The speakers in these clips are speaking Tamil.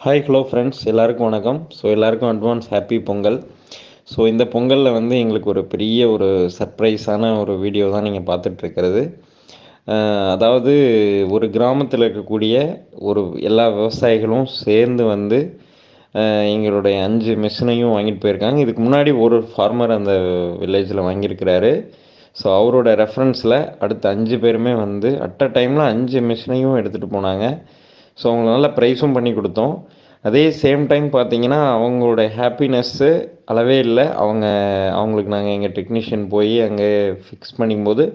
ஹாய் ஹலோ ஃப்ரெண்ட்ஸ், எல்லாருக்கும் வணக்கம். ஸோ எல்லாருக்கும் அட்வான்ஸ் ஹாப்பி பொங்கல். ஸோ இந்த பொங்கலில் வந்து எங்களுக்கு ஒரு பெரிய ஒரு சர்ப்ரைஸான ஒரு வீடியோ தான் நீங்கள் பார்த்துட்ருக்கிறது. அதாவது ஒரு கிராமத்தில் இருக்கக்கூடிய ஒரு எல்லா விவசாயிகளும் சேர்ந்து வந்து எங்களுடைய 5 மிஷினையும் வாங்கிட்டு போயிருக்காங்க. இதுக்கு முன்னாடி ஒரு ஃபார்மர் அந்த வில்லேஜில் வாங்கியிருக்கிறாரு. ஸோ அவரோட ரெஃபரன்ஸில் அடுத்த 5 பேருமே வந்து அட் அ டைமில் 5 மிஷினையும் எடுத்துகிட்டு போனாங்க. ஸோ அவங்களுக்கு நல்ல ப்ரைஸும் பண்ணி கொடுத்தோம். அதே சேம் டைம் பார்த்தீங்கன்னா அவங்களோட ஹாப்பினஸ்ஸு அளவே இல்லை. அவங்களுக்கு நாங்கள் எங்கள் டெக்னீஷியன் போய் அங்கே ஃபிக்ஸ் பண்ணும்போது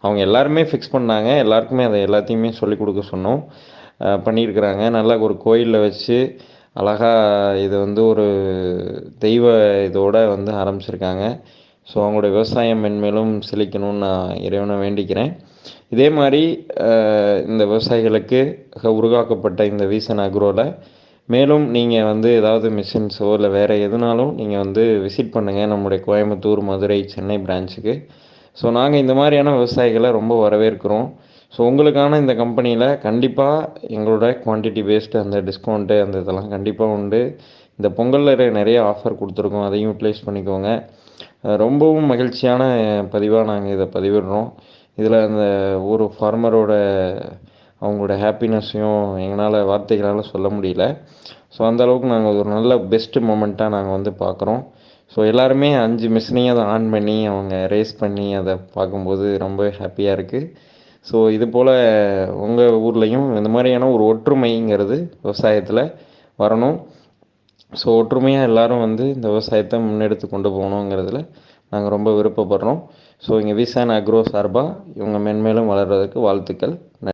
அவங்க எல்லாருமே ஃபிக்ஸ் பண்ணாங்க. எல்லாருக்குமே அதை எல்லாத்தையுமே சொல்லிக் கொடுக்க சொன்னோம். பண்ணியிருக்கிறாங்க. நல்லா ஒரு கோயிலில் வச்சு அழகாக இது வந்து ஒரு தெய்வ இதோடு வந்து ஆரம்பிச்சிருக்காங்க. ஸோ அவங்களோட விவசாயம் மென்மேலும் செழிக்கணும்னு நான் இறைவனை வேண்டிக்கிறேன். இதே மாதிரி இந்த விவசாயிகளுக்கு உருவாக்கப்பட்ட இந்த வீசன் அக்ரோவில் மேலும் நீங்கள் வந்து ஏதாவது மிஷின்ஸோ இல்லை வேறு எதுனாலும் நீங்கள் வந்து விசிட் பண்ணுங்கள் நம்முடைய கோயம்புத்தூர், மதுரை, சென்னை பிரான்ச்சுக்கு. ஸோ நாங்கள் இந்த மாதிரியான விவசாயிகளை ரொம்ப வரவேற்கிறோம். ஸோ உங்களுக்கான இந்த கம்பெனியில் கண்டிப்பாக எங்களோட குவான்டிட்டி பேஸ்டு அந்த டிஸ்கவுண்ட்டு அந்த இதெல்லாம் கண்டிப்பாக உண்டு. இந்த பொங்கலில் நிறைய ஆஃபர் கொடுத்துருக்கோம், அதையும் யூட்டிலைஸ் பண்ணிக்கோங்க. ரொம்பவும் மகிழ்ச்சியான பதிவாக நாங்கள் இதை பதிவிடுறோம். இதில் அந்த ஒரு ஃபார்மரோட அவங்களோட ஹாப்பினஸையும் எங்களால் வார்த்தைகளால் சொல்ல முடியல. ஸோ அந்தளவுக்கு நாங்கள் ஒரு நல்ல பெஸ்ட்டு மொமெண்ட்டாக நாங்கள் வந்து பார்க்குறோம். ஸோ எல்லாருமே 5 மிஷினையும் அதை ஆன் பண்ணி அவங்க ரேஸ் பண்ணி அதை பார்க்கும்போது ரொம்ப ஹாப்பியாக இருக்குது. ஸோ இது போல் உங்கள் ஊர்லேயும் இந்த மாதிரியான ஒரு ஒற்றுமைங்கிறது விவசாயத்தில் வரணும். ஸோ ஒற்றுமையாக எல்லோரும் வந்து இந்த விவசாயத்தை முன்னெடுத்து கொண்டு போகணுங்கிறதுல நாங்கள் ரொம்ப விருப்பப்படுறோம். ஸோ இங்கே வீசான் அக்ரோ சார்பாக இவங்க மென்மேலும் வளர்கிறதுக்கு வாழ்த்துக்கள்.